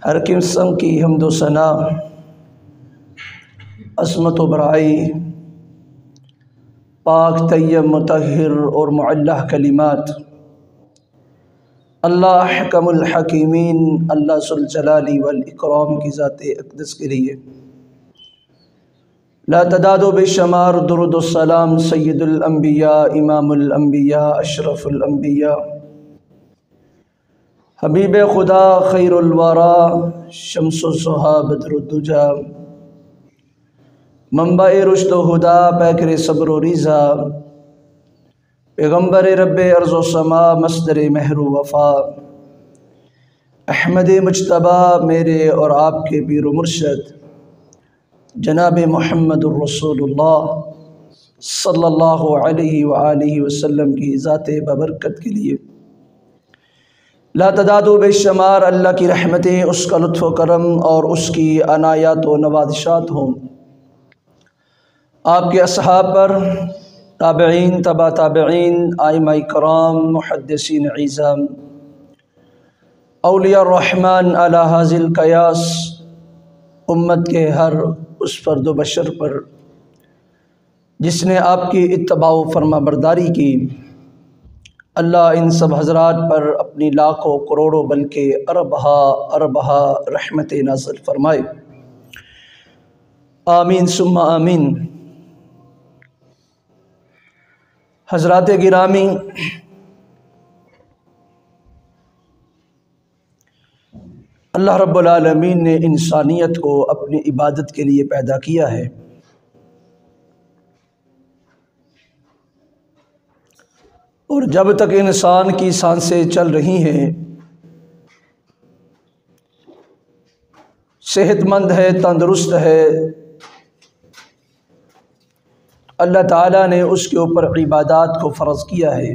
हर किस्म की हम्दो सना, असमत व बड़ाई पाक तय्यब मुतहिर और मुअल्लह कलिमात अल्लाह हकमुल हकीमीन अल्लाह ज़ुल जलाली वल इकराम की ज़ात अक़दस के लिए ला तदादु बेशुमार दुरूद व सलाम सय्यदुल अंबिया इमामुल अंबिया अशरफुल अंबिया हबीब खुदा खैरुल वरा शम्सुज़ ज़ुहा बद्रुद्दुजा मंबा-ए रुश्द व हुदा पैकर सब्र व रिज़ा पैगम्बर रब्बे अर्ज़ व समा मस्दर महर व वफ़ा अहमद मुज्तबा मेरे और आपके पीर व मुर्शद जनाब मुहम्मदुर रसूलुल्लाह सल्लल्लाहु अलैहि व आलिहि वसल्लम की ज़ात बबरकत के लिए ला तदादु बेशुमार अल्लाह की रहमतें, उसका लुत्फ़ व करम और उसकी अनायात व नवाज़िशात हों आपके असहाब पर, ताबईन तबा ताबईन, आइम्मा इकराम, मुहद्दिसीन इज़्ज़ाम, औलिया रहमान अला हाज़िल क़यास, उम्मत के हर उस फ़र्द व बशर पर जिसने आपकी इत्तबा व फरमाबरदारी की। अल्लाह इन सब हज़रात पर अपनी लाखों करोड़ों बल्कि अरबहा रहमतें नाज़िल फरमाए। आमीन सुम्मा आमीन। हज़रात गिरामी, अल्लाह रब्बुल आलमीन ने इंसानियत को अपनी इबादत के लिए पैदा किया है और जब तक इंसान की सांसें चल रही हैं, सेहतमंद है, तंदुरुस्त है, अल्लाह ताला ने उसके ऊपर इबादत को फ़र्ज़ किया है।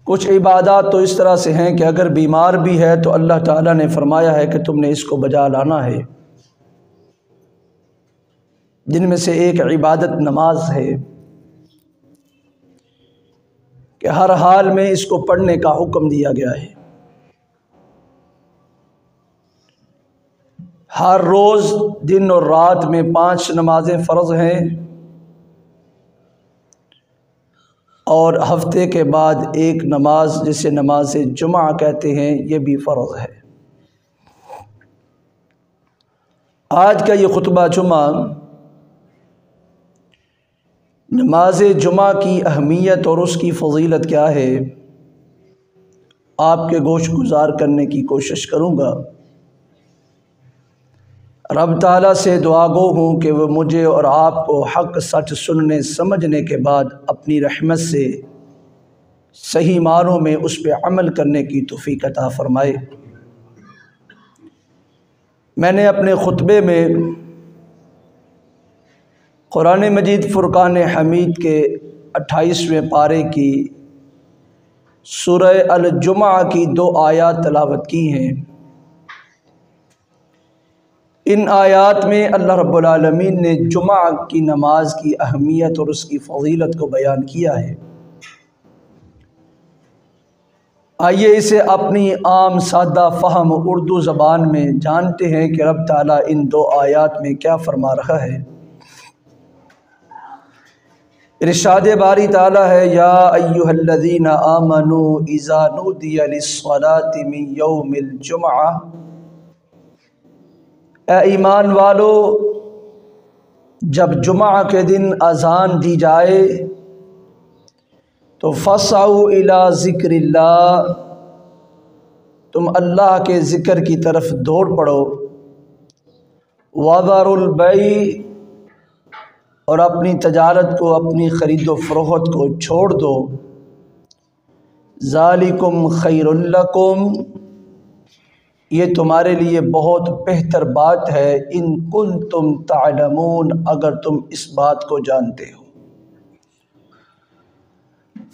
कुछ इबादत तो इस तरह से हैं कि अगर बीमार भी है तो अल्लाह ताला ने फ़रमाया है कि तुमने इसको बजा लाना है। जिनमें से एक इबादत नमाज है कि हर हाल में इसको पढ़ने का हुक्म दिया गया है। हर रोज़ दिन और रात में 5 नमाज़ें फ़र्ज़ हैं और हफ्ते के बाद एक नमाज जिसे नमाज जुमा कहते हैं ये भी फ़र्ज़ है। आज का ये खुतबा जुमा नमाज जुमा की अहमियत और उसकी फ़जीलत क्या है आपके गोश गुजार करने की कोशिश करूँगा। रब ताला से दुआ गो हूँ कि वह मुझे और आपको हक़ सच सुनने समझने के बाद अपनी रहमत से सही मानों में उस पर अमल करने की तौफ़ीक़ अता फ़रमाए। मैंने अपने ख़ुतबे में कुरान मजीद फ़ुरक़ान हमीद के 28वें पारे की सूरह अल-जुमा की 2 आयात तलावत की हैं। इन आयात में अल्लाह रब्बुल आलमीन ने जुमा की नमाज की अहमियत और उसकी फ़जीलत को बयान किया है। आइए इसे अपनी आम सादा फ़हम उर्दू ज़बान में जानते हैं कि रब ताला इन 2 आयात में क्या फ़रमा रहा है। इरशाद बारी ताला है, या अय्युहल्लज़ीना आमनू इज़ा नूदिया लिस्सलाति मिन यौमिल जुमआ, ए ईमान वालो, जब जुमा के दिन अज़ान दी जाए तो फ़स्अऊ इला ज़िक्रिल्लाह, तुम अल्लाह के ज़िक्र की तरफ दौड़ पड़ो। वज़रुल बैअ, और अपनी तजारत को, अपनी ख़रीदो फ़रोख्त को छोड़ दो। ज़ालिकुम खैरुल लकुम, ये तुम्हारे लिए बहुत बेहतर बात है। इन कुंतुम तालमून, अगर तुम इस बात को जानते हो।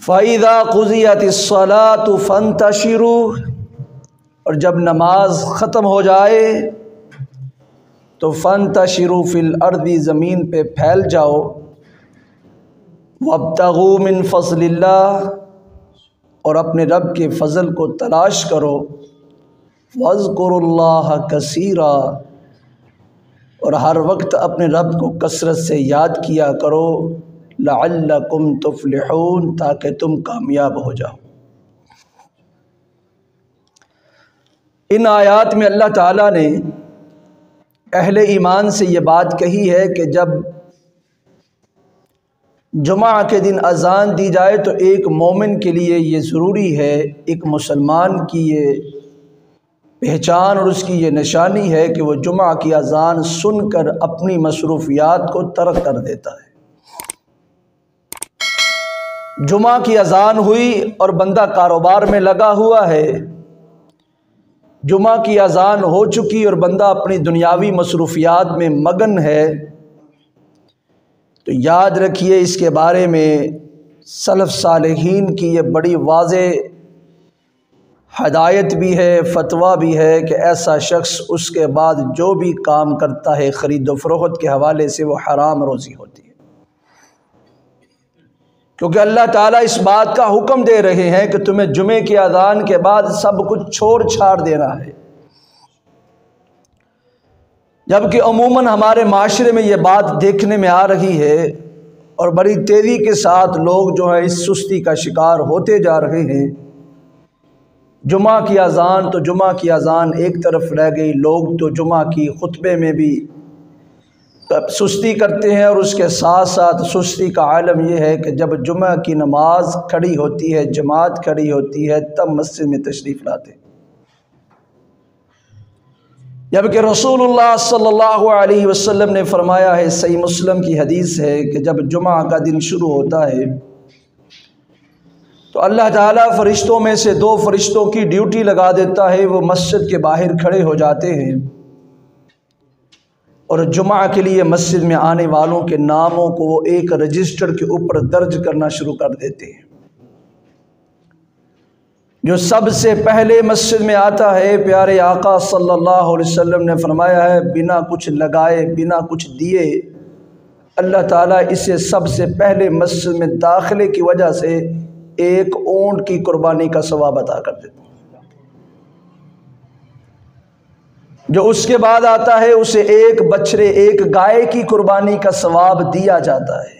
फ़इज़ा क़ुज़ियतिस्सलातु फ़ंतशिरू, और जब नमाज ख़त्म हो जाए तो फ़ंतशिरू फ़िल अर्दी, ज़मीन पे फैल जाओ। वब्तगू मिन फ़ज़लिल्लाह, और अपने रब के फ़ज़ल को तलाश करो। वज़्कुरुल्लाह कसीरा, और हर वक्त अपने रब को कसरत से याद किया करो। लअल्लकुम तुफ़्लिहून, ताकि तुम कामयाब हो जाओ। इन आयात में अल्लाह ताला ने अहले ईमान से ये बात कही है कि जब जुमा के दिन अज़ान दी जाए तो एक मोमिन के लिए ये ज़रूरी है, एक मुसलमान की ये पहचान और उसकी ये निशानी है कि वो जुमा की अज़ान सुनकर अपनी मसरूफ़ियात को तर्क कर देता है। जुमा की अज़ान हुई और बंदा कारोबार में लगा हुआ है, जुमा की अज़ान हो चुकी और बंदा अपनी दुनियावी मसरूफ़ियात में मगन है, तो याद रखिए इसके बारे में सलफ़ सालिहीन की ये बड़ी वाज़ेह हदायत भी है, फतवा भी है कि ऐसा शख्स उसके बाद जो भी काम करता है ख़रीद फ़रोख्त के हवाले से वो हराम रोज़ी होती है। क्योंकि अल्लाह ताला इस बात का हुक्म दे रहे हैं कि तुम्हें जुमे की अज़ान के बाद सब कुछ छोड़ छाड़ देना है, जबकि अमूमन हमारे माशरे में ये बात देखने में आ रही है और बड़ी तेज़ी के साथ लोग जो है इस सुस्ती का शिकार होते जा रहे हैं। जुमा की अज़ान तो जुमा की अज़ान एक तरफ रह गई, लोग तो जुमा की खुतबे में भी सुस्ती करते हैं और उसके साथ साथ सुस्ती का आलम यह है कि जब जुमा की नमाज खड़ी होती है, जमात खड़ी होती है, तब मस्जिद में तशरीफ़ लाते। जबकि रसूलुल्लाह सल्लल्लाहु अलैहि वसल्लम ने फरमाया है, सही मुस्लिम की हदीस है कि जब जुमा का दिन शुरू होता है तो अल्लाह ताला फ़रिश्तों में से 2 फ़रिश्तों की ड्यूटी लगा देता है। वो मस्जिद के बाहर खड़े हो जाते हैं और जुमा के लिए मस्जिद में आने वालों के नामों को वो एक रजिस्टर के ऊपर दर्ज करना शुरू कर देते हैं। जो सबसे पहले मस्जिद में आता है, प्यारे आका सल्लल्लाहु अलैहि वसल्लम ने फरमाया है, बिना कुछ लगाए बिना कुछ दिए अल्लाह ताला इसे सबसे पहले मस्जिद में दाखिले की वजह से एक ऊंट की कुर्बानी का सवाब अता कर देता। जो उसके बाद आता है उसे एक बछड़े, एक गाय की कुर्बानी का सवाब दिया जाता है।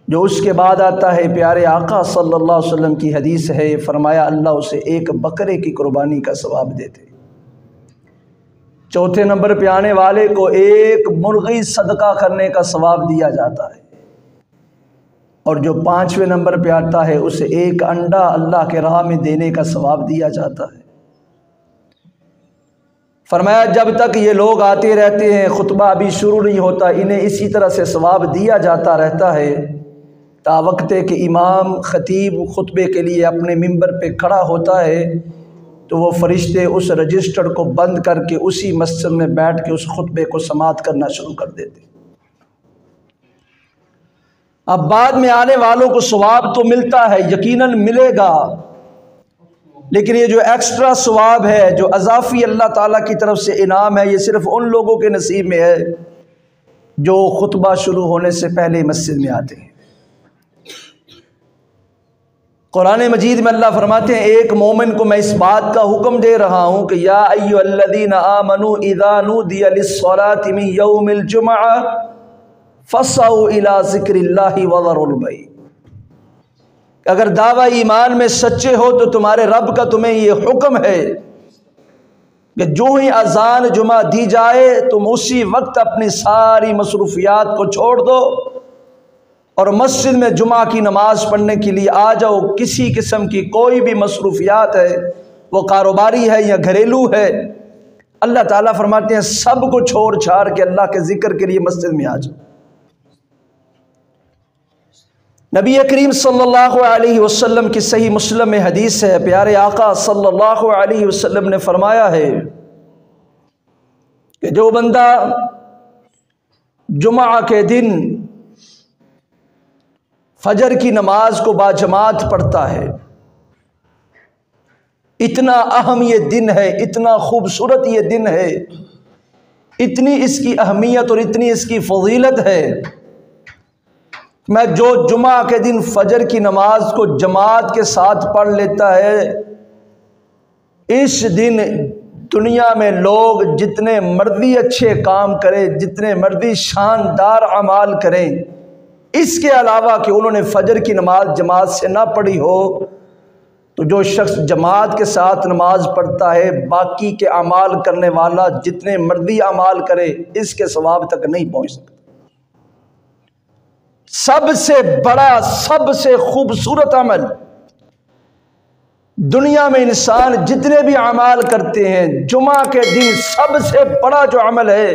जो उसके बाद आता है, प्यारे आका सल्लल्लाहु अलैहि वसल्लम की हदीस है, फरमाया अल्लाह उसे एक बकरे की कुर्बानी का सवाब देते। चौथे नंबर पे आने वाले को एक मुर्गी सदका करने का सवाब दिया जाता है और जो 5वें नंबर पे आता है उसे एक अंडा अल्लाह के राह में देने का सवाब दिया जाता है। फरमाया जब तक ये लोग आते रहते हैं, खुतबा अभी शुरू नहीं होता, इन्हें इसी तरह से सवाब दिया जाता रहता है तावक्ते के इमाम ख़तीब खुतबे के लिए अपने मिंबर पे खड़ा होता है तो वो फरिश्ते उस रजिस्टर को बंद करके उसी मस्जिद में बैठ के उस खुतबे को समाअत करना शुरू कर देते। अब बाद में आने वालों को सवाब तो मिलता है, यकीनन मिलेगा, लेकिन ये जो एक्स्ट्रा सवाब है, जो अज़ाफ़ी अल्लाह ताला की तरफ से इनाम है, ये सिर्फ़ उन लोगों के नसीब में है जो खुतबा शुरू होने से पहले मस्जिद में आते हैं। कुरान मजीद में अल्लाह फरमाते हैं, एक मोमिन को मैं इस बात का हुक्म दे रहा हूँ कि या अय्युहल्लज़ीना आमनू इज़ा नूदिया लिस्सलाति मिन यौमिल जुमअ फस्सऊ इला ज़िक्रिल्लाहि व ज़रुल बैअ। अगर दावा ईमान में सच्चे हो तो तुम्हारे रब का तुम्हें ये हुक्म है कि जो ही अजान जुमा दी जाए तुम उसी वक्त अपनी सारी मसरूफियात को छोड़ दो और मस्जिद में जुमा की नमाज पढ़ने के लिए आ जाओ। किसी किस्म की कोई भी मसरूफियात है, वो कारोबारी है या घरेलू है, अल्लाह ताला फरमाते हैं सब को छोड़ छाड़ के अल्लाह के जिक्र के लिए मस्जिद में आ जाओ। नबी करीम सल्लल्लाहु अलैहि वसल्लम की सही मुस्लिम में हदीस है, प्यारे आका सल्लल्लाहु अलैहि वसल्लम ने फरमाया है कि जो बंदा जुमा के दिन फजर की नमाज को बाजमात पढ़ता है, इतना अहम ये दिन है, इतना खूबसूरत ये दिन है, इतनी इसकी अहमियत और इतनी इसकी फजीलत है मैं जो जुमा के दिन फजर की नमाज को जमात के साथ पढ़ लेता है, इस दिन दुनिया में लोग जितने मर्जी अच्छे काम करें, जितने मर्जी शानदार अमाल करें, इसके अलावा कि उन्होंने फजर की नमाज जमात से ना पढ़ी हो, तो जो शख्स जमात के साथ नमाज पढ़ता है, बाकी के अमाल करने वाला जितने मर्जी अमाल करे, इसके सवाब तक नहीं पहुंच सकता। सबसे बड़ा, सबसे खूबसूरत अमल दुनिया में इंसान जितने भी अमाल करते हैं, जुमा के दिन सबसे बड़ा जो अमल है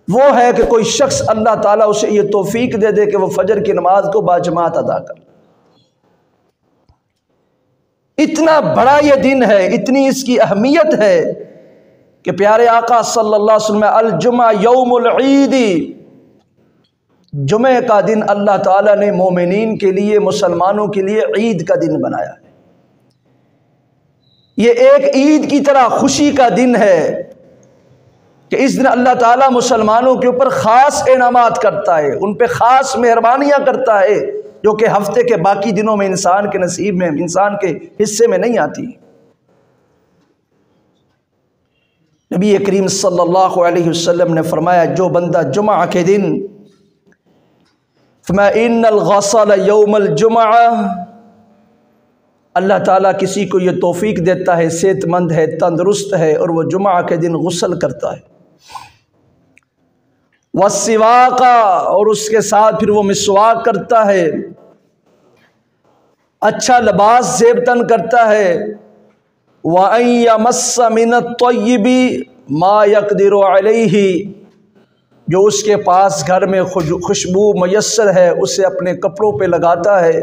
वो है कि कोई शख्स अल्लाह ताला उसे ये तौफीक दे दे कि वो फजर की नमाज को बाजमात अदा कर। इतना बड़ा ये दिन है, इतनी इसकी अहमियत है कि प्यारे आका सल्लल्लाहु अलैहि वसल्लम अल जुमा यौमुल ईदी, जुमे का दिन अल्लाह ताला ने मोमिनीन के लिए, मुसलमानों के लिए ईद का दिन बनाया है। ये एक ईद की तरह खुशी का दिन है कि इस दिन अल्लाह ताला मुसलमानों के ऊपर ख़ास इनामात करता है, उन पे ख़ास मेहरबानियाँ करता है, जो कि हफ्ते के बाकी दिनों में इंसान के नसीब में, इंसान के हिस्से में नहीं आती। नबी करीम सल्लल्लाहु अलैहि वसल्लम ने फरमाया, जो बंदा जुमा के दिन इन्नल गसल यौमल जुमा, अल्लाह ताला किसी को ये तौफीक देता है, सेहतमंद है, तंदुरुस्त है, और वो जुमा के दिन गुस्ल करता है, वस्सिवाका, और उसके साथ फिर वो मिसवाक करता है, अच्छा लिबास ज़ेबतन करता है, व अन यमस्स मिनत तय्यिबी मा यक़दिरु अलैहि, जो उसके पास घर में खुशबू मयस्सर है उसे अपने कपड़ों पे लगाता है,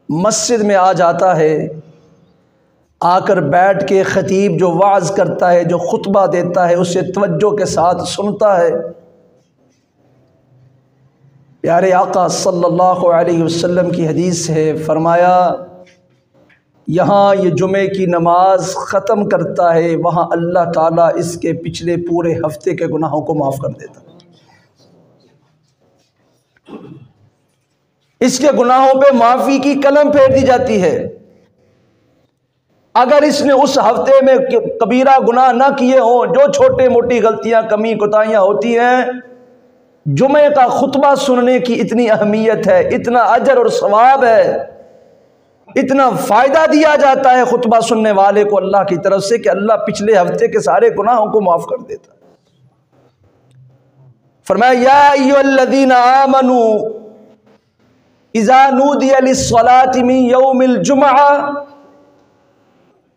मस्जिद में आ जाता है, आकर बैठ के खतीब जो वाज करता है, जो खुतबा देता है, उसे तवज्जो के साथ सुनता है। प्यारे आका सल्लल्लाहु अलैहि वसल्लम की हदीस है, फरमाया यहाँ ये जुमे की नमाज ख़त्म करता है, वहाँ अल्लाह ताला इसके पिछले पूरे हफ्ते के गुनाहों को माफ़ कर देता है। इसके गुनाहों पे माफ़ी की कलम फेर दी जाती है। अगर इसने उस हफ्ते में कबीरा गुनाह ना किए हों, जो छोटे मोटी गलतियां, कमी कोताहियां होती हैं, जुमे का खुतबा सुनने की इतनी अहमियत है, इतना अजर और सवाब है, इतना फ़ायदा दिया जाता है खुतबा सुनने वाले को अल्लाह की तरफ से कि अल्लाह पिछले हफ्ते के सारे गुनाहों को माफ़ कर देता है। फरमाया, या अय्युहल्लज़ीना आमनू इज़ा नूदिया लिस्सलाति मिन यौमिल जुमअ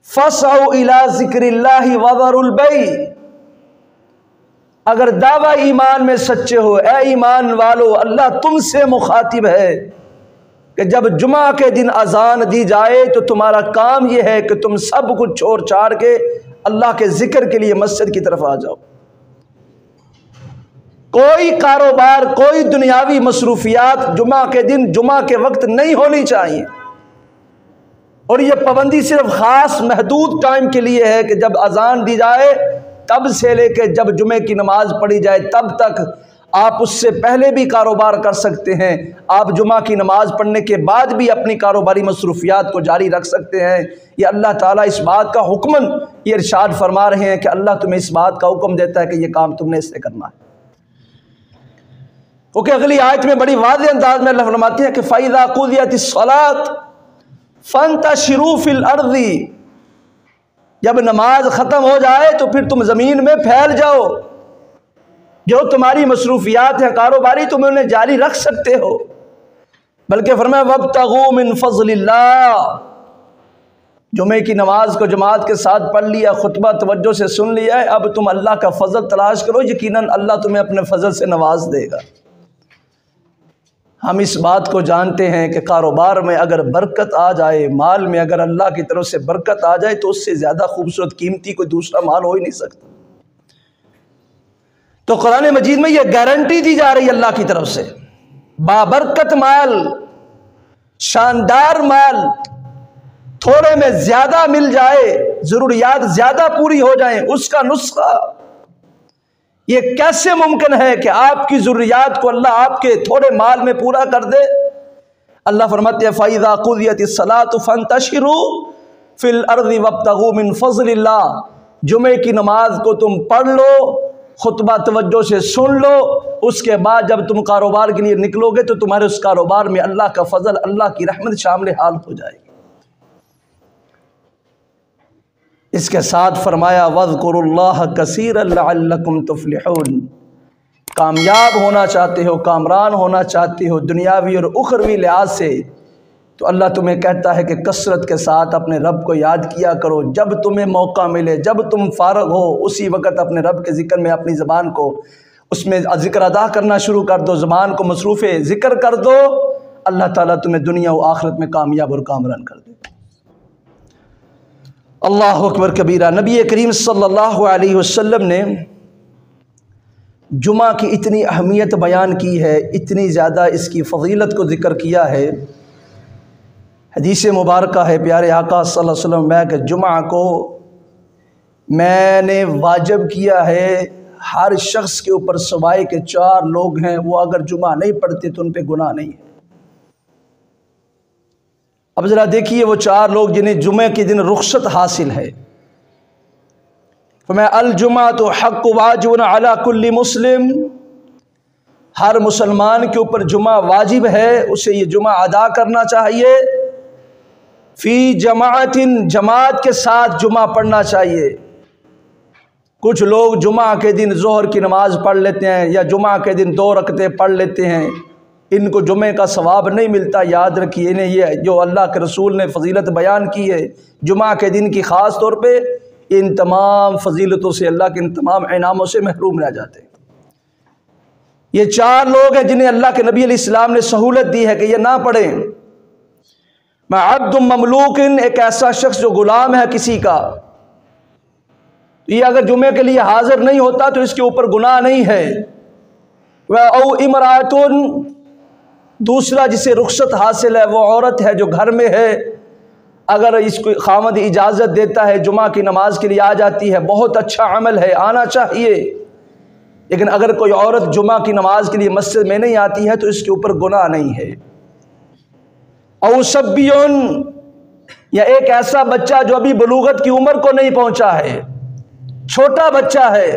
फसअू इला ज़िक्रिल्लाहि वज़रुल बै। अगर दावा ईमान में सच्चे हो, ए ईमान वालो, अल्लाह तुमसे मुखातिब है कि जब जुमा के दिन अजान दी जाए तो तुम्हारा काम यह है कि तुम सब कुछ छोड़ छाड़ के अल्लाह के जिक्र के लिए मस्जिद की तरफ आ जाओ। कोई कारोबार, कोई दुनियावी मसरूफियात जुमा के दिन, जुमा के वक्त नहीं होनी चाहिए। और यह पाबंदी सिर्फ ख़ास महदूद टाइम के लिए है कि जब अजान दी जाए तब से लेकर जब जुमे की नमाज पढ़ी जाए तब तक। आप उससे पहले भी कारोबार कर सकते हैं, आप जुमा की नमाज पढ़ने के बाद भी अपनी कारोबारी मसरूफियात को जारी रख सकते हैं। ये अल्लाह ताला इस बात का हुक्मन ये इरशाद फरमा रहे हैं कि अल्लाह तुम्हें इस बात का हुक्म देता है कि ये काम तुमने इससे करना है। क्योंकि अगली आयत में बड़ी वाज़ेह अंदाज में अल्लाह फरमाते हैं कि फ़इज़ा क़ुदियतिस सलात फ़ंतशिरू फ़िल अर्ज़ि, जब नमाज ख़त्म हो जाए तो फिर तुम ज़मीन में फैल जाओ। जो तुम्हारी मसरूफियात हैं कारोबारी, तुम उन्हें जारी रख सकते हो। बल्कि फरमाया वब्तगू मिन फ़ज़लिल्लाह, जुमे की नमाज को जमात के साथ पढ़ लिया, खुतबा तवज्जो से सुन लिया है, अब तुम अल्लाह का फ़ज़ल तलाश करो, यकीनन अल्लाह तुम्हें अपने फ़ज़ल से नवाज देगा। हम इस बात को जानते हैं कि कारोबार में अगर बरकत आ जाए, माल में अगर अल्लाह की तरफ से बरकत आ जाए, तो उससे ज़्यादा खूबसूरत कीमती कोई दूसरा माल हो ही नहीं सकता। तो कुरान मजीद में यह गारंटी दी जा रही है अल्लाह की तरफ से, बाबरकत माल, शानदार माल, थोड़े में ज़्यादा मिल जाए, ज़रूरियात ज़्यादा पूरी हो जाए, उसका नुस्खा ये कैसे मुमकिन है कि आपकी ज़ुर्रियात को अल्लाह आपके थोड़े माल में पूरा कर दे? अल्लाह फरमाते हैं फ़इज़ा क़ुदियतिस सलातु फ़ंतशिरू फ़िल अर्ज़ि वब्तगू मिन फ़ज़लिल्लाह। जुमे की नमाज को तुम पढ़ लो, खुतबा तवज्जो से सुन लो, उसके बाद जब तुम कारोबार के लिए निकलोगे तो तुम्हारे उस कारोबार में अल्लाह का फजल, अल्लाह की रहमत शामिल हाल हो जाएगी। इसके साथ फरमाया वज़्कुरुल्लाह कसीरन लअल्लकुम तुफ्लिहून। कामयाब होना चाहते हो, कामरान होना चाहते हो दुनियावी और उखरवी लिहाज से, तो अल्लाह तुम्हें कहता है कि कसरत के साथ अपने रब को याद किया करो। जब तुम्हें मौका मिले, जब तुम फारग हो, उसी वक़्त अपने रब के ज़िक्र में अपनी ज़बान को उसमें ज़िक्र अदा करना शुरू कर दो, ज़बान को मसरूफ़ ज़िक्र कर दो। अल्लाह ताला तुम्हें दुनिया और आखिरत में कामयाब और कामरान कर दे। अल्लाहु अकबर कबीरा। नबी करीम सल्लल्लाहु अलैहि वसल्लम ने जुमा की इतनी अहमियत बयान की है, इतनी ज़्यादा इसकी फ़जीलत को ज़िक्र किया है। हदीस मुबारक है प्यारे आका सल्लल्लाहु अलैहि वसल्लम में कि जुमा को मैंने वाजिब किया है हर शख्स के ऊपर, सवाए के 4 लोग हैं, वो अगर जुमा नहीं पढ़ते तो उन पे गुनाह नहीं है। अब ज़रा देखिए वो 4 लोग जिन्हें जुमे के दिन रुख्सत हासिल है। फरमाया अल जुमा तो हक़्क़ु वाजिबुन अला कुल्ली मुस्लिम। हर मुसलमान के ऊपर जुमा वाजिब है, उसे ये जुमा अदा करना चाहिए। फ़ी जमाअतिन, जमात के साथ जुमा पढ़ना चाहिए। कुछ लोग जुमा के दिन ज़ोहर की नमाज़ पढ़ लेते हैं या जुमा के दिन 2 रकतें पढ़ लेते हैं, इनको जुमे का सवाब नहीं मिलता। याद रखिए, इन्हें ये जो अल्लाह के रसूल ने फ़जीलत बयान की है जुमा के दिन की ख़ास तौर पे, इन तमाम फ़जीलतों से, अल्लाह के इन तमाम इनामों से महरूम रह जाते हैं। ये 4 लोग हैं जिन्हें अल्लाह के नबी अलैहिस्सलाम ने सहूलत दी है कि ये ना पढ़ें। मैं अब्दुम ममलूकिन, एक ऐसा शख्स जो गुलाम है किसी का, ये अगर जुमे के लिए हाजिर नहीं होता तो इसके ऊपर गुनाह नहीं है। वह औ इमरातुन, दूसरा जिसे रुख्सत हासिल है वो औरत है जो घर में है, अगर इसको खामद इजाज़त देता है जुमा की नमाज के लिए आ जाती है, बहुत अच्छा अमल है, आना चाहिए। लेकिन अगर कोई औरत जुमा की नमाज के लिए मस्जिद में नहीं आती है तो इसके ऊपर गुनाह नहीं है। औ सब्बियुन, या एक ऐसा बच्चा जो अभी बलूगत की उम्र को नहीं पहुंचा है, छोटा बच्चा है,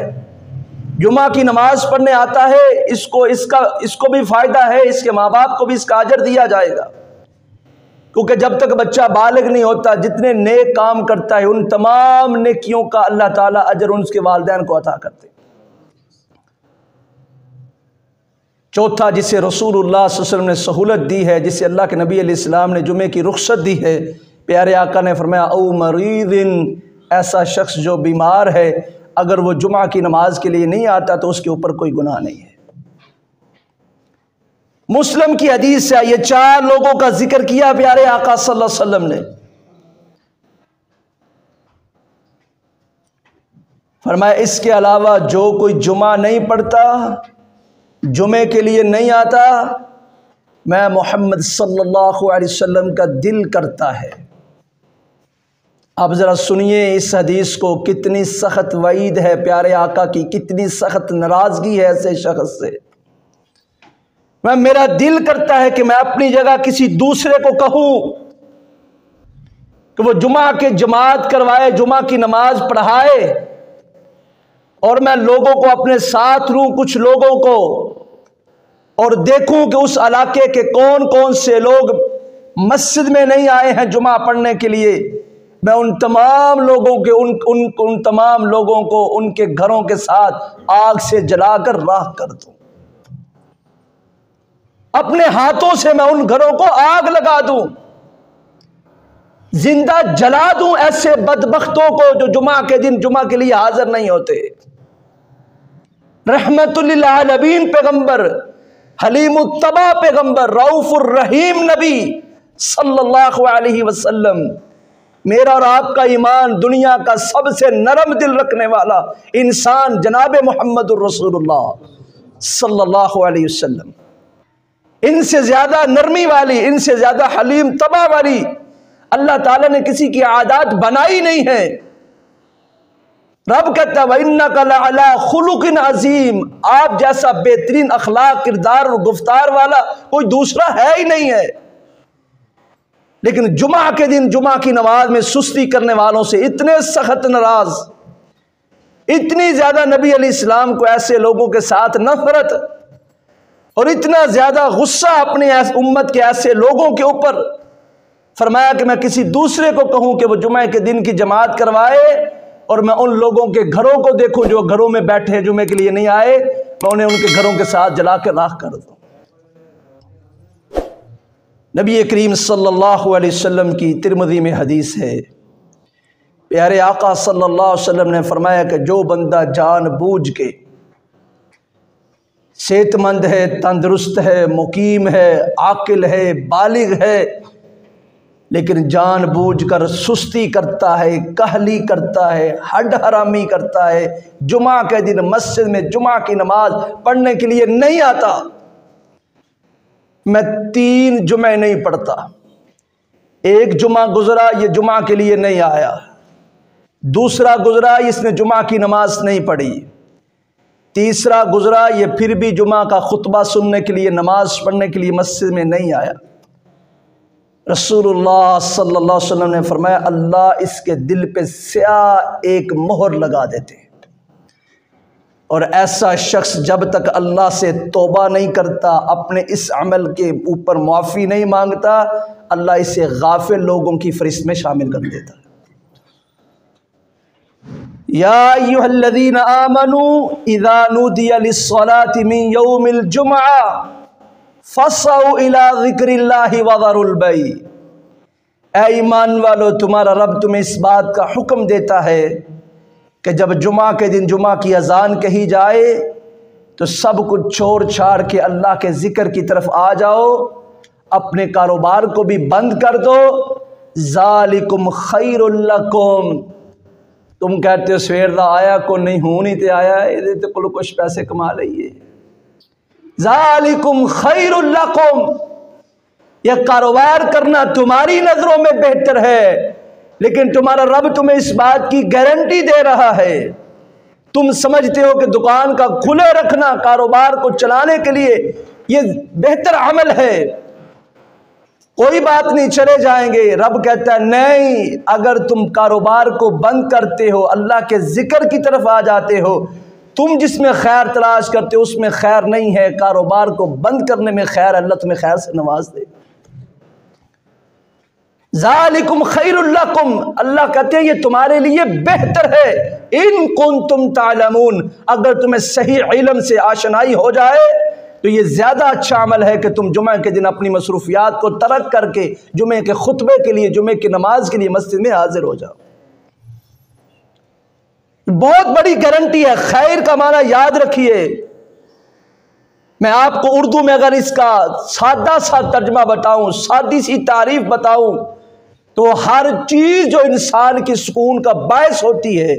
जुमा की नमाज पढ़ने आता है, इसको भी फ़ायदा है, इसके माँ बाप को भी इसका अजर दिया जाएगा। क्योंकि जब तक बच्चा बालिग नहीं होता, जितने नेक काम करता है उन तमाम नेकियों का अल्लाह ताला अजर उसके वालिदैन को अता करते। चौथा जिसे रसूलुल्लाह सल्लल्लाहु अलैहि वसल्लम ने सहूलत दी है, जिसे अल्लाह के नबी अलैहिस्सलाम ने जुमे की रुख्सत दी है, प्यारे आका ने फरमाया औ मरीदिन, ऐसा शख्स जो बीमार है, अगर वो जुमा की नमाज के लिए नहीं आता तो उसके ऊपर कोई गुनाह नहीं है। मुस्लिम की हदीस से ये 4 लोगों का जिक्र किया प्यारे आका सल्लल्लाहु अलैहि वसल्लम ने। फरमाया इसके अलावा जो कोई जुमा नहीं पढ़ता, जुमे के लिए नहीं आता, मैं मोहम्मद सल्लल्लाहु अलैहि वसल्लम का दिल करता है। अब ज़रा सुनिए इस हदीस को, कितनी सख्त वईद है प्यारे आका की, कितनी सख्त नाराज़गी है ऐसे शख्स से। मेरा दिल करता है कि मैं अपनी जगह किसी दूसरे को कहूँ कि वो जुमा के जमात करवाए, जुमा की नमाज पढ़ाए, और मैं लोगों को अपने साथ लूँ, कुछ लोगों को, और देखूं कि उस इलाके के कौन कौन से लोग मस्जिद में नहीं आए हैं जुमा पढ़ने के लिए। मैं उन तमाम लोगों के उन तमाम लोगों को उनके घरों के साथ आग से जलाकर राख कर दूं, अपने हाथों से मैं उन घरों को आग लगा दूं, जिंदा जला दूं ऐसे बदबख्तों को जो जुमा के दिन जुमा के लिए हाजिर नहीं होते। रहमतुल्लिल आलमीन पैगंबर, हलीमुत्तबा पैगंबर, रऊफुर रहीम नबी सल्लल्लाहु अलैहि वसल्लम, मेरा और आपका ईमान दुनिया का सबसे नरम दिल रखने वाला इंसान जनाब मुहम्मदुर रसूलुल्लाह सल्लल्लाहु अलैहि वसल्लम, इनसे ज़्यादा नरमी वाली, इनसे ज़्यादा हलीम तबा वाली अल्लाह ताला ने किसी की आदत बनाई नहीं है। रब कहता है वइन्नका लअला खुलुकिन अजीम, आप जैसा बेहतरीन अखलाक, किरदार और गुफ्तार वाला कोई दूसरा है ही नहीं है। लेकिन जुमा के दिन जुमा की नमाज में सुस्ती करने वालों से इतने सख्त नाराज, इतनी ज्यादा नबी अलैहिस्सलाम को ऐसे लोगों के साथ नफरत और इतना ज्यादा गुस्सा अपने उम्मत के ऐसे लोगों के ऊपर, फरमाया कि मैं किसी दूसरे को कहूं कि वो जुमे के दिन की जमात करवाए और मैं उन लोगों के घरों को देखूं जो घरों में बैठे हैं, जुमे के लिए नहीं आए, मैं उन्हें उनके घरों के साथ जला के राख कर दूं। नबी करीम सल्लल्लाहु अलैहि वसल्लम की तिरमिज़ी में हदीस है, प्यारे आका सल्लल्लाहु अलैहि वसल्लम ने फरमाया कि जो बंदा जानबूझ के सेहतमंद है, तंदुरुस्त है, मुकीम है, आकिल है, बालिग है, लेकिन जानबूझकर सुस्ती करता है, कहली करता है, हड हरामी करता है, जुमा के दिन मस्जिद में जुमा की नमाज पढ़ने के लिए नहीं आता, मैं 3 जुमे नहीं पढ़ता, एक जुमा गुजरा ये जुमा के लिए नहीं आया, दूसरा गुजरा इसने जुमा की नमाज नहीं पढ़ी, तीसरा गुजरा ये फिर भी जुमा का खुतबा सुनने के लिए, नमाज पढ़ने के लिए मस्जिद में नहीं आया। रसूलुल्लाह सल्लल्लाहु अलैहि वसल्लम ने फरमाया अल्लाह इसके दिल पे स्याह एक मोहर लगा देते हैं, और ऐसा शख्स जब तक अल्लाह से तौबा नहीं करता, अपने इस अमल के ऊपर मुआफ़ी नहीं मांगता, अल्लाह इसे गाफिल लोगों की फहरिस्त में शामिल कर देता है। या अय्युहल्लज़ीना आमनू इज़ा नूदिया लिस्सलाति मिन यौमिल जुमआ फसऊ इला ज़िक्रिल्लाहि वज़रुल बै। ऐ ईमान वालो, तुम्हारा रब तुम्हें इस बात का हुक्म देता है कि जब जुमा के दिन जुमा की अजान कही जाए तो सब कुछ छोड़ छाड़ के अल्लाह के ज़िक्र की तरफ आ जाओ, अपने कारोबार को भी बंद कर दो। ज़ालिकुम खैरुल लकुम, तुम कहते हो सवेर दा आया को नहीं हूं नहीं ते आया ये तो कुछ पैसे कमा लइए। ज़ालिकुम खैरुल लकुम, यह कारोबार करना तुम्हारी नजरों में बेहतर है, लेकिन तुम्हारा रब तुम्हें इस बात की गारंटी दे रहा है। तुम समझते हो कि दुकान का खुले रखना कारोबार को चलाने के लिए ये बेहतर अमल है, कोई बात नहीं चले जाएंगे। रब कहता है नहीं, अगर तुम कारोबार को बंद करते हो, अल्लाह के जिक्र की तरफ आ जाते हो, तुम जिसमें खैर तलाश करते हो उसमें खैर नहीं है, कारोबार को बंद करने में खैर, अल्लाह तुम्हें खैर से नवाज दे। ज़ालिकुम खैरुल लकुम, अल्लाह कहते हैं ये तुम्हारे लिए बेहतर है। इन कुंतुम तालमून, अगर तुम्हें सही इल्म से आशनाई हो जाए तो ये ज़्यादा अच्छा अमल है कि तुम जुमे के दिन अपनी मसरूफियात को तर्क करके जुमे के खुतबे के लिए, जुमे की नमाज के लिए मस्जिद में हाजिर हो जाओ। बहुत बड़ी गारंटी है। खैर का माना याद रखिए, मैं आपको उर्दू में अगर इसका सादा सा तर्जमा बताऊं, सादी सी तारीफ बताऊं, तो हर चीज जो इंसान के सुकून का बायस होती है,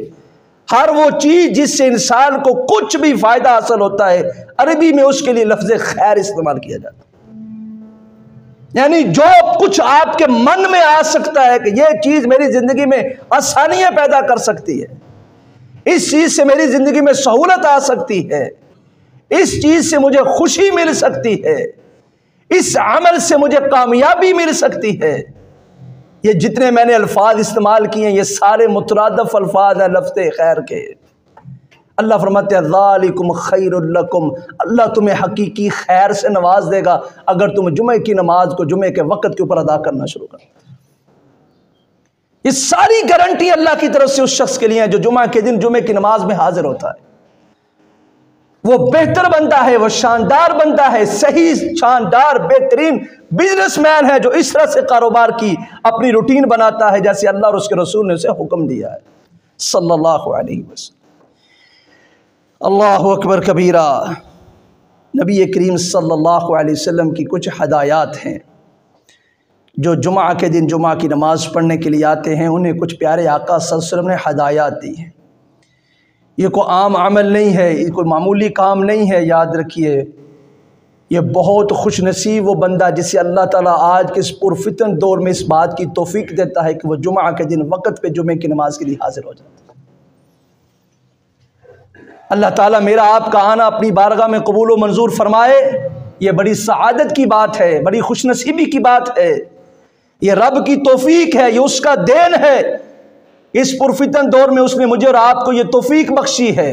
हर वो चीज जिससे इंसान को कुछ भी फायदा हासिल होता है, अरबी में उसके लिए लफ्ज खैर इस्तेमाल किया जाता है। यानी जो कुछ आपके मन में आ सकता है कि यह चीज मेरी जिंदगी में आसानियां पैदा कर सकती है, इस चीज से मेरी जिंदगी में सहूलत आ सकती है, इस चीज से मुझे खुशी मिल सकती है, इस अमल से मुझे कामयाबी मिल सकती है, ये जितने मैंने अल्फाज इस्तेमाल किए हैं ये सारे मुतरादफ अल्फाज हैं लफ्ज़ खैर के। अल्लाह फरमाते हैं ज़ालिकुम खैरुल लकुम, अल्लाह तुम्हें हकीकी खैर से नवाज देगा अगर तुम जुमे की नमाज को जुमे के वक़्त के ऊपर अदा करना शुरू कर। ये सारी गारंटी अल्लाह की तरफ से उस शख्स के लिए है जो जुमा के दिन जुमे की नमाज में हाजिर होता है। वो बेहतर बनता है, वो शानदार बनता है, सही शानदार बेहतरीन बिजनेसमैन है जो इस तरह से कारोबार की अपनी रूटीन बनाता है जैसे अल्लाह और उसके रसूल ने उसे हुक्म दिया है सल्लल्लाहु अलैहि वसल्लम। अल्लाहु अकबर कबीरा। नबी करीम सल्लल्लाहु अलैहि वसल्लम की कुछ हदायत हैं जो जुमा के दिन जुमा की नमाज पढ़ने के लिए आते हैं, उन्हें कुछ प्यारे आका सल्लल्लाहु अलैहि वसल्लम ने हदायत दी हैं। ये कोई आम अमल नहीं है, ये कोई मामूली काम नहीं है। याद रखिए, ये बहुत खुश नसीब वो बंदा जिसे अल्लाह ताला आज के इस पुरफितन दौर में इस बात की तौफीक देता है कि वह जुमा के दिन वक़्त पे जुमे की नमाज के लिए हाजिर हो जाता है। अल्लाह ताला मेरा आपका आना अपनी बारगाह में कबूल व मंजूर फरमाए। ये बड़ी सआदत की बात है, बड़ी खुशनसीबी की बात है। ये रब की तौफीक है, ये उसका देन है। इस पुरफितन दौर में उसने मुझे और आपको ये तौफीक बख्शी है।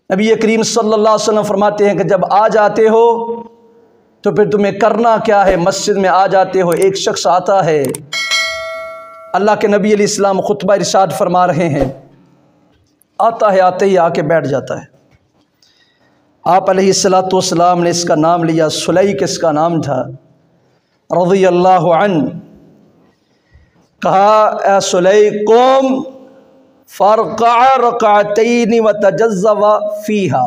नबी करीम सल्लल्लाहु अलैहि वसल्लम फरमाते हैं कि जब आ जाते हो तो फिर तुम्हें करना क्या है। मस्जिद में आ जाते हो, एक शख्स आता है, अल्लाह के नबी अलैहिस्सलाम खुतबा इरशाद फरमा रहे हैं, आता है, आते ही आके बैठ जाता है। आप अलैहिस्सलातु वस्सलाम ने इसका नाम लिया, सुलैक इसका नाम था, रज़ियल्लाहु अन्हु। कहा, ए सुलैक कुम फरक़अ रकअतैन व तजज़्ज़व फ़ीहा।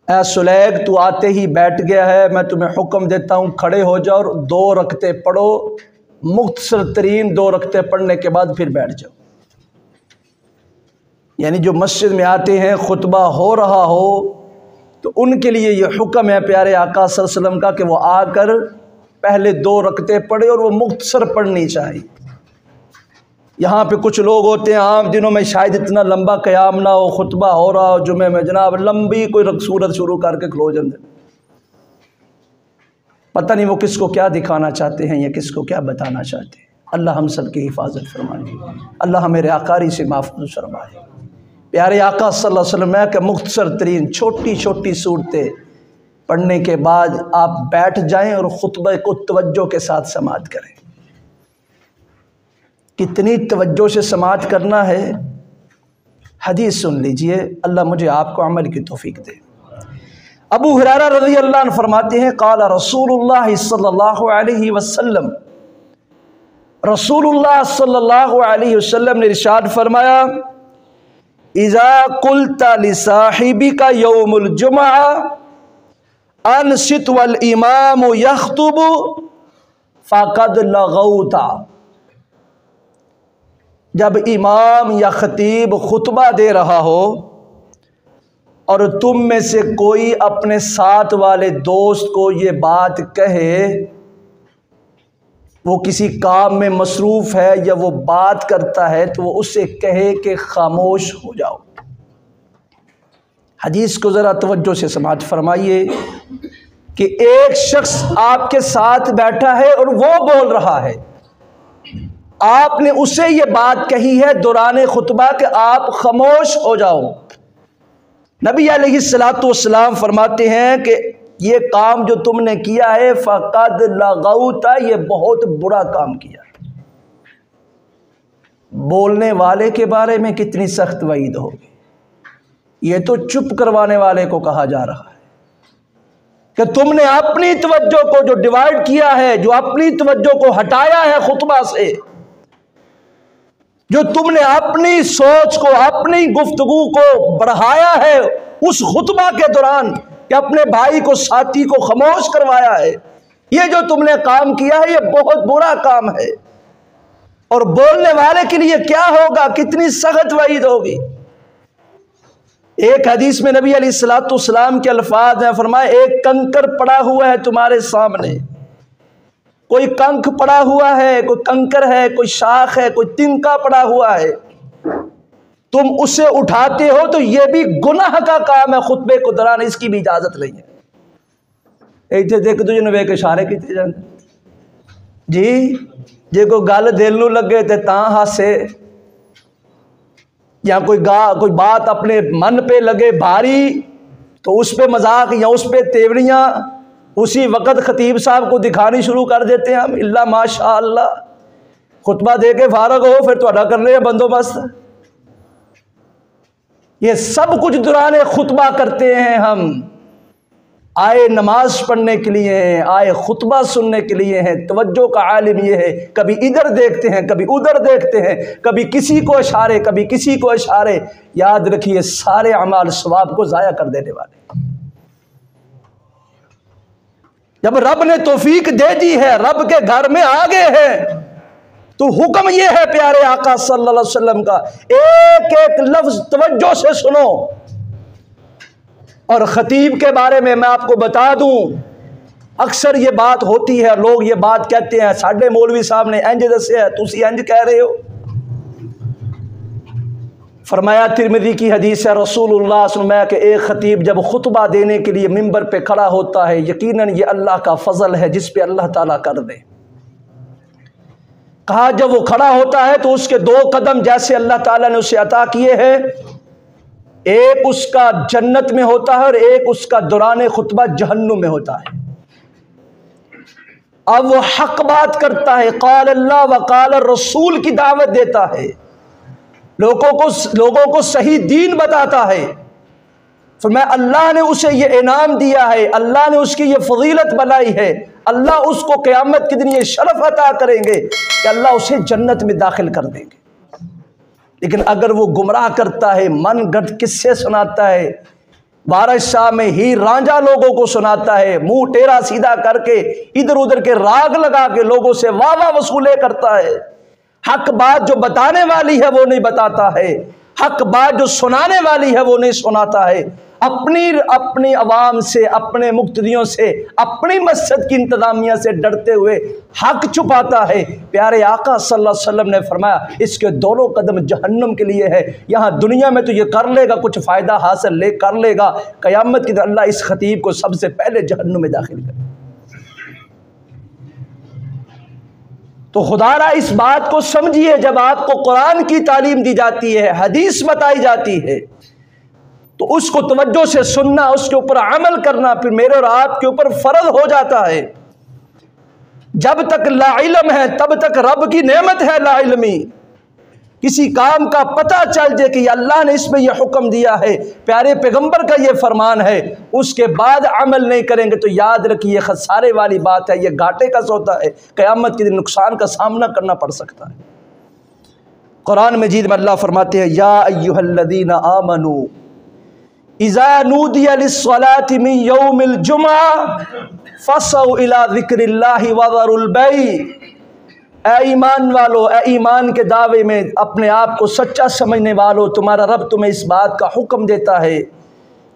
ए सुलैक, तू आते ही बैठ गया है, मैं तुम्हें हुक्म देता हूँ खड़े हो जाओ और 2 रकते पढ़ो। मुख्तसर तरीन 2 रकते पढ़ने के बाद फिर बैठ जाओ। यानी जो मस्जिद में आते हैं, खुतबा हो रहा हो तो उनके लिए ये हुक्म है प्यारे आका सल्लल्लाहु अलैहि वसल्लम का कि वो आकर पहले 2 रकते पढ़े और वो मुख्तसर पढ़नी चाहिए। यहाँ पे कुछ लोग होते हैं, आम दिनों में शायद इतना लंबा क़याम ना हो, खुतबा हो रहा हो जुमे में, जनाब लंबी कोई सूरत शुरू करके खलो जाते। पता नहीं वो किसको क्या दिखाना चाहते हैं या किसको क्या बताना चाहते हैं। अल्लाह हम सब की हिफाजत फरमाए, अल्लाह मेरे आकारी से महफूज फरमाए। प्यारे आका सल्लल्लाहु अलैहि वसल्लम के मुख्तसर तरीन छोटी छोटी सूरतें पढ़ने के बाद आप बैठ जाएं और खुतबे को तवज्जो के साथ समाअत करें। कितनी तवज्जो से समाअत करना है, हदीस सुन लीजिए। अल्लाह मुझे आपको अमल की तौफीक दे। अबू हुरैरा रज़ियल्लाहु अन्हु फरमाते हैं, क़ाला रसूलुल्लाह सल्लल्लाहु अलैहि वसल्लम, रसूलुल्लाह सल्लल्लाहु अलैहि वसल्लम ने इरशाद फरमाया, इज़ा कुल्ता लिसाहिबिका यौमुल जुमआ अनसित वल इमाम यख्तुबु फ़क़द लगौता। जब इमाम या खतीब खुतबा दे रहा हो और तुम में से कोई अपने साथ वाले दोस्त को ये बात कहे, वो किसी काम में मसरूफ़ है या वो बात करता है, तो वो उससे कहे कि खामोश हो जाओ। हदीस को ज़रा तवज्जो से समाअत फरमाइए कि एक शख्स आपके साथ बैठा है और वो बोल रहा है, आपने उसे ये बात कही है दौरान खुतबा कि आप खामोश हो जाओ। नबी अलैहिस्सलातु वस्सलाम फरमाते हैं कि ये काम जो तुमने किया है फ़क़द लगौता, ये बहुत बुरा काम किया। बोलने वाले के बारे में कितनी सख्त वईद होगी। ये तो चुप करवाने वाले को कहा जा रहा है कि तुमने अपनी तवज्जो को जो डिवाइड किया है, जो अपनी तवज्जो को हटाया है खुतबा से, जो तुमने अपनी सोच को, अपनी गुफ्तगू को बढ़ाया है उस खुतबा के दौरान कि अपने भाई को, साथी को खामोश करवाया है, ये जो तुमने काम किया है ये बहुत बुरा काम है। और बोलने वाले के लिए क्या होगा, कितनी सख्त वईद होगी। एक हदीस में नबी अलैहिस्सलातु वस्सलाम के अल्फाज हैं, फरमाए, एक कंकर पड़ा हुआ है तुम्हारे सामने, कोई कंख पड़ा हुआ है, कोई कंकर है, कोई शाख है, कोई तिनका पड़ा हुआ है, तुम उसे उठाते हो तो यह भी गुनाह का काम है। खुतबे को दौरान इसकी भी इजाजत नहीं है। इतने देख दूजे ने वेख इशारे किए जाते जी, जे कोई गल दिल नूं लगे तो तां हासे, या कोई बात अपने मन पे लगे भारी तो उस पे मजाक या उस पे तेवड़ियाँ उसी वक़्त खतीब साहब को दिखानी शुरू कर देते हैं हम। इल्ला माशा अल्लाह, खुतबा दे के फारग हो फिर तुहाडा कर रहे हैं बंदोबस्त। ये सब कुछ दौरान खुतबा करते हैं हम। आए नमाज पढ़ने के लिए हैं, आए खुतबा सुनने के लिए हैं। तवज्जो का आलिम ये है, कभी इधर देखते हैं, कभी उधर देखते हैं, कभी किसी को इशारे, कभी किसी को इशारे। याद रखिए सारे अमाल सवाब को ज़ाया कर देने वाले। जब रब ने तौफीक दे दी है, रब के घर में आ गए हैं, तो हुक्म यह है प्यारे आका सल्लल्लाहु अलैहि वसल्लम का, एक एक लफ्ज तवज्जो से सुनो। और खतीब के बारे में मैं आपको बता दूं, अक्सर ये बात होती है, लोग ये बात कहते हैं, साढ़े मौलवी साहब ने इंज दसे है, तुसी इंज कह रहे हो। फरमाया तिरमिज़ी की हदीस है, रसूलुल्लाह सल्लल्लाहु अलैहि वसल्लम के एक ख़तीब जब खुतबा देने के लिए मिंबर पे खड़ा होता है, यकीनन ये अल्लाह का फ़ज़ल है जिस पे अल्लाह ताला कर दे। कहा जब वो खड़ा होता है तो उसके दो कदम जैसे अल्लाह ताला ने उसे अता किए हैं, एक उसका जन्नत में होता है और एक उसका दौरान खुतबा जहन्नुम में होता है। अब वो हक बात करता है, क़ाल अल्लाह व क़ाल रसूल की दावत देता है, लोगों को सही दीन बताता है। फिर मैं अल्लाह ने उसे ये इनाम दिया है, अल्लाह ने उसकी ये फजीलत बनाई है, अल्लाह उसको क़यामत के दिन ये शरफ अता करेंगे कि अल्लाह उसे जन्नत में दाखिल कर देंगे। लेकिन अगर वो गुमराह करता है, मन गढ़ किस्से सुनाता है, बादशाह में ही रांझा लोगों को सुनाता है, मुंह टेढ़ा सीधा करके इधर उधर के राग लगा के लोगों से वाह वाह वसूले करता है, हक बात जो बताने वाली है वो नहीं बताता है, हक बात जो सुनाने वाली है वो नहीं सुनाता है, अपनी अवाम से, अपने मुक्तदियों से, अपनी मस्जिद की इंतजामिया से डरते हुए हक छुपाता है। प्यारे आका सल्लल्लाहु अलैहि वसल्लम ने फरमाया इसके दोनों कदम जहन्नुम के लिए है। यहाँ दुनिया में तो ये कर लेगा, कुछ फ़ायदा हासिल कर लेगा, क़यामत की अल्लाह इस खतीब को सबसे पहले जहन्नुम में दाखिल करे। तो खुदारा इस बात को समझिए, जब आपको कुरान की तालीम दी जाती है, हदीस बताई जाती है, तो उसको तवज्जो से सुनना, उसके ऊपर अमल करना फिर मेरे और आपके ऊपर फर्ज हो जाता है। जब तक ला इल्म है तब तक रब की नेमत है ला इल्मी। किसी काम का पता चल जाए कि अल्लाह ने इसमें यह हुक्म दिया है, प्यारे पैगंबर का यह फरमान है, उसके बाद अमल नहीं करेंगे तो याद रखिए खसारे वाली बात है, यह घाटे का सौदा है, क़यामत के दिन नुकसान का सामना करना पड़ सकता है। कुरान मजीद में अल्लाह फरमाते हैं, या अय्युहल्लज़ीना आमनू इज़ा नूदिया लिस्सलाति मिन यौमिल जुमअह फसौ इला ज़िक्रिल्लाहि वज़रुल बैअ। ए ईमान वालो, ए ईमान के दावे में अपने आप को सच्चा समझने वालों, तुम्हारा रब तुम्हें इस बात का हुक्म देता है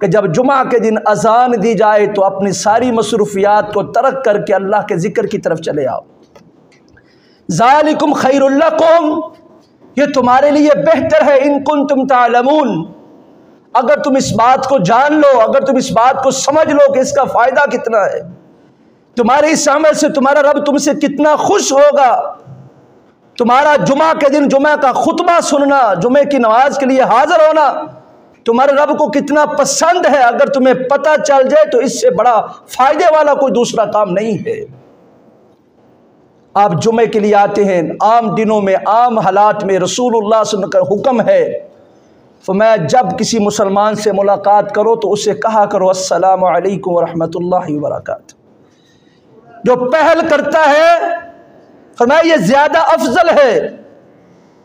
कि जब जुमा के दिन अजान दी जाए तो अपनी सारी मसरूफियात को तर्क करके अल्लाह के ज़िक्र की तरफ चले आओ। ज़ालिकुम खैरुल लकुम, ये तुम्हारे लिए बेहतर है, इन कुंतुम तालमून, अगर तुम इस बात को जान लो, अगर तुम इस बात को समझ लो कि इसका फ़ायदा कितना है, तुम्हारे इस अमल से तुम्हारा रब तुमसे कितना खुश होगा। तुम्हारा जुमा के दिन जुमा का खुतबा सुनना, जुमे की नमाज के लिए हाजिर होना तुम्हारे रब को कितना पसंद है, अगर तुम्हें पता चल जाए तो इससे बड़ा फायदे वाला कोई दूसरा काम नहीं है। आप जुमे के लिए आते हैं, आम दिनों में, आम हालात में रसूलुल्लाह सल्लल्लाहु अलैहि वसल्लम का हुक्म है, तो मैं जब किसी मुसलमान से मुलाकात करो तो उसे कहा करो अस्सलामु अलैकुम व रहमतुल्लाहि व बरकातहू। जो पहल करता है फरमाया ये ज्यादा अफजल है,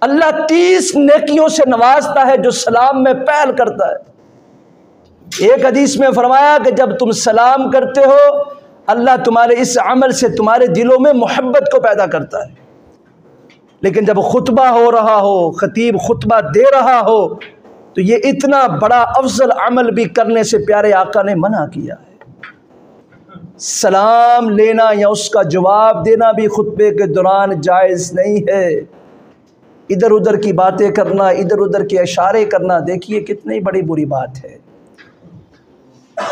अल्लाह 30 नेकियों से नवाजता है जो सलाम में पहल करता है। एक हदीस में फरमाया कि जब तुम सलाम करते हो अल्लाह तुम्हारे इस अमल से तुम्हारे दिलों में मोहब्बत को पैदा करता है। लेकिन जब खुतबा हो रहा हो, खतीब खुतबा दे रहा हो, तो ये इतना बड़ा अफजल अमल भी करने से प्यारे आका ने मना किया है। सलाम लेना या उसका जवाब देना भी खुतबे के दौरान जायज़ नहीं है। इधर उधर की बातें करना, इधर उधर के इशारे करना, देखिए कितनी बड़ी बुरी बात है,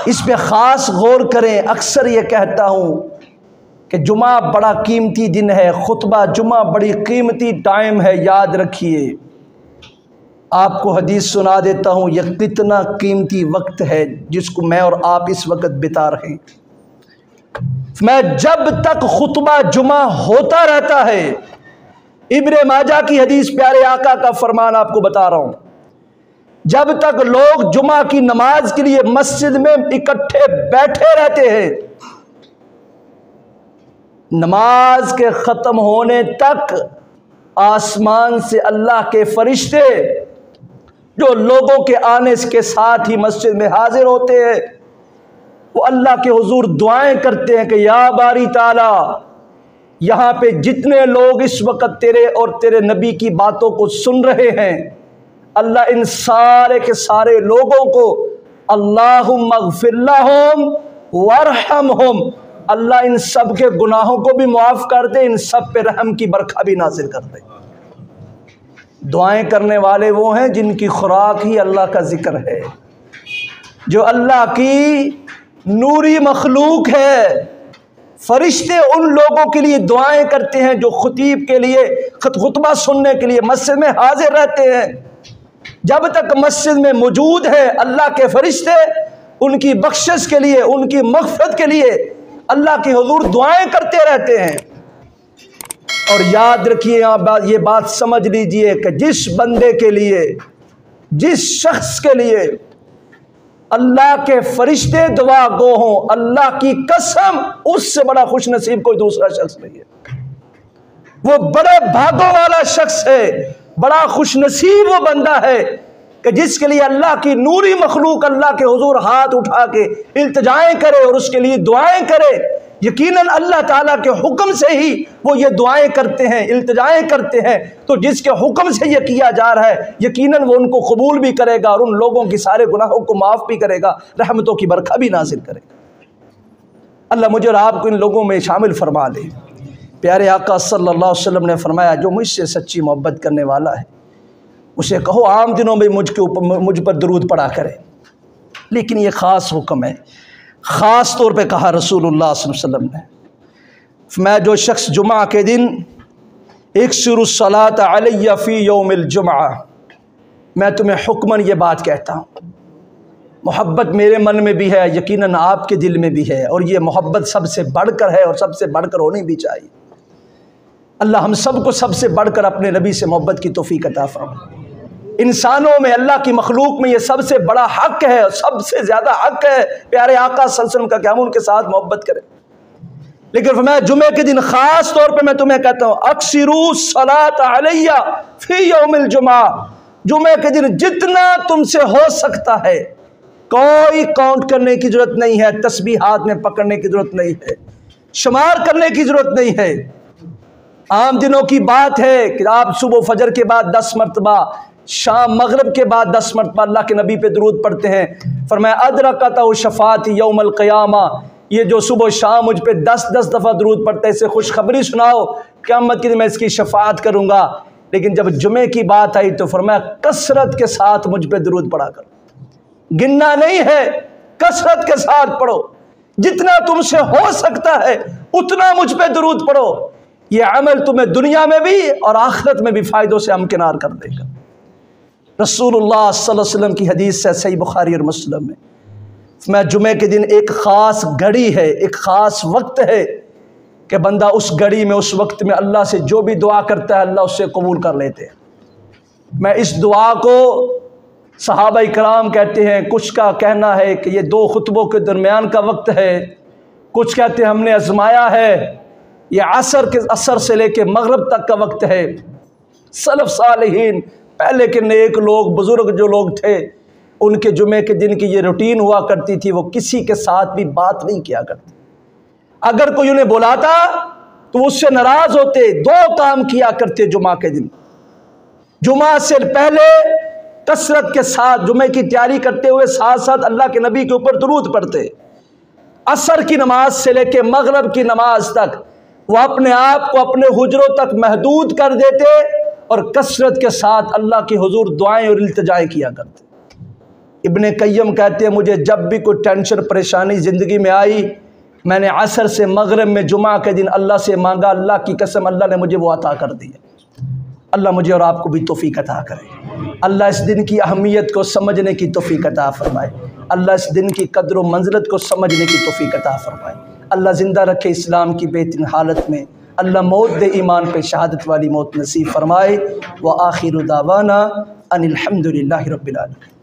इस पे ख़ास गौर करें। अक्सर ये कहता हूँ कि जुमा बड़ा कीमती दिन है, खुतबा जुमा बड़ी कीमती टाइम है, याद रखिए। आपको हदीस सुना देता हूँ, यह कितना कीमती वक्त है जिसको मैं और आप इस वक्त बिता रहे हैं। मैं जब तक खुतबा जुमा होता रहता है, इब्ने माजा की हदीस, प्यारे आका का फरमान आपको बता रहा हूँ, जब तक लोग जुमा की नमाज के लिए मस्जिद में इकट्ठे बैठे रहते हैं, नमाज के ख़त्म होने तक आसमान से अल्लाह के फरिश्ते जो लोगों के आने के साथ ही मस्जिद में हाजिर होते हैं, वो अल्लाह के हुजूर दुआएं करते हैं कि या बारी ताला, यहाँ पे जितने लोग इस वक्त तेरे और तेरे नबी की बातों को सुन रहे हैं, अल्लाह इन सारे के सारे लोगों को अल्लाहुम्मा अग़फ़िर लहुम वरहमहुम, अल्लाह इन सब के गुनाहों को भी माफ़ कर दे, इन सब पे रहम की बरखा भी नाज़िल कर दे। दुआएं करने वाले वो हैं जिनकी खुराक ही अल्लाह का ज़िक्र है, जो अल्लाह की नूरी मखलूक है। फरिश्ते उन लोगों के लिए दुआएं करते हैं जो खतीब के लिए खुतबा सुनने के लिए मस्जिद में हाजिर रहते हैं। जब तक मस्जिद में मौजूद है अल्लाह के फरिश्ते उनकी बख्शिश के लिए, उनकी मग़फ़िरत के लिए अल्लाह के हुज़ूर दुआएं करते रहते हैं। और याद रखिए, आप ये बात समझ लीजिए कि जिस बंदे के लिए, जिस शख्स के लिए अल्लाह के फरिश्ते दुआ गो हों, अल्लाह की कसम उससे बड़ा खुश नसीब कोई दूसरा शख्स नहीं है। वो बड़े भागों वाला शख्स है, बड़ा खुश नसीब वो बंदा है कि जिसके लिए अल्लाह की नूरी मखलूक अल्लाह के हुजूर हाथ उठा के इल्तिजाएं करे और उसके लिए दुआएं करे। यकीनन अल्लाह ताला के हुक्म से ही वो ये दुआएं करते हैं, इल्तिजाएं करते हैं। तो जिसके हुक्म से ये किया जा रहा है यकीनन वो उनको कबूल भी करेगा और उन लोगों की सारे गुनाहों को माफ़ भी करेगा, रहमतों की बरखा भी नाज़िल करेगा। अल्लाह मुझे और आपको इन लोगों में शामिल फरमा ले। प्यारे आका सल्लल्लाहु अलैहि वसल्लम ने फरमाया, जो मुझसे सच्ची मोहब्बत करने वाला है उसे कहो आम दिनों में मुझ पर दरूद पढ़ा करे। लेकिन ये ख़ास हुक्म है, ख़ास तौर पे कहा रसूलुल्लाह सल्लल्लाहु अलैहि वसल्लम ने, मैं जो शख्स जुमा के दिन इक्सरुस्सलात अलैया फ़ी यौमिल जुमा, मैं तुम्हें हुक्मन ये बात कहता हूँ, मोहब्बत मेरे मन में भी है, यकीनन आपके दिल में भी है, और ये मोहब्बत सबसे बढ़कर है और सबसे बढ़कर होनी भी चाहिए। अल्लाह हम सब को सबसे बढ़कर अपने नबी से मोहब्बत की तौफीक अता फरमाए। इंसानों में, अल्लाह की मखलूक में ये सबसे बड़ा हक़ है और सबसे ज़्यादा हक़ है प्यारे आका सल्लल्लाहु अलैहि वसल्लम का कि हम उनके साथ मोहब्बत करें। लेकिन मैं जुमे के दिन ख़ास तौर पे मैं तुम्हें कहता हूँ, अक्सिरू सलात अलैया फ़ी यौमिल जुमा, जुमे के दिन जितना तुमसे हो सकता है, कोई काउंट करने की ज़रूरत नहीं है, तस्बीह हाथ में पकड़ने की ज़रूरत नहीं है, शुमार करने की ज़रूरत नहीं है। आम दिनों की बात है कि आप सुबह फजर के बाद 10 मरतबा, शाम मगरिब के बाद 10 मरतबा अल्लाह के नबी पे दुरूद पढ़ते हैं। फरमाया अदरकतहु शफ़ाअती यौमल क़ियामा, ये जो सुबह शाम मुझ पे 10-10 दफ़ा दुरूद पढ़ते हैं, इसे खुशखबरी सुनाओ क़यामत के दिन मैं इसकी शफ़ाअत करूँगा। लेकिन जब जुमे की बात आई तो फरमाया कसरत के साथ मुझ पे दुरूद पढ़ा करो। गिनना नहीं है, कसरत के साथ पढ़ो, जितना तुमसे हो सकता है उतना मुझ पे दुरूद पढ़ो। ये अमल तुम्हें दुनिया में भी और आखिरत में भी फ़ायदों से हमकिनार कर देगा। रसूलुल्लाह सल्लल्लाहु अलैहि वसल्लम की हदीस है सही बुखारी और मुस्लिम में, मैं जुमे के दिन एक ख़ास घड़ी है, एक ख़ास वक्त है कि बंदा उस घड़ी में, उस वक्त में अल्लाह से जो भी दुआ करता है अल्लाह उससे कबूल कर लेते हैं। मैं इस दुआ को सहाबा इकराम कहते हैं, कुछ का कहना है कि ये 2 खुतबों के दरमियान का वक्त है, कुछ कहते हैं हमने आजमाया है, ये असर से लेके मगरिब तक का वक्त है। सलफ़ सालिहीन, पहले के नेक लोग, बुज़ुर्ग जो लोग थे, उनके जुमे के दिन की ये रूटीन हुआ करती थी, वो किसी के साथ भी बात नहीं किया करते। अगर कोई उन्हें बुलाता तो उससे नाराज़ होते। 2 काम किया करते जुमा के दिन, जुमा से पहले कसरत के साथ जुमे की तैयारी करते हुए साथ साथ अल्लाह के नबी के ऊपर दुरूद पढ़ते। असर की नमाज से लेके मगरिब की नमाज तक वो अपने आप को अपने हुजरों तक महदूद कर देते और कसरत के साथ अल्लाह के हुजूर दुआएं और इल्तिजाएं किया करते। इब्ने कय्यम कहते हैं, मुझे जब भी कोई टेंशन परेशानी ज़िंदगी में आई, मैंने असर से मगरिब में जुमा के दिन अल्लाह से मांगा, अल्लाह की कसम अल्लाह ने मुझे वो अता कर दिया। अल्लाह मुझे और आपको भी तौफीक अता करे। अल्लाह इस दिन की अहमियत को समझने की तौफीक अता फरमाए। अल्लाह इस दिन की कद्र व मंज़िलत को समझने की तौफीक अता फरमाए। अल्लाह ज़िंदा रखे इस्लाम की बेहतरीन हालत में। अल्लाह मौत दे ईमान पे शहादत वाली मौत नसीब फरमाए। व आखिरु दावाना अनिल हम्दुलिल्लाहि रब्बिल आलमीन।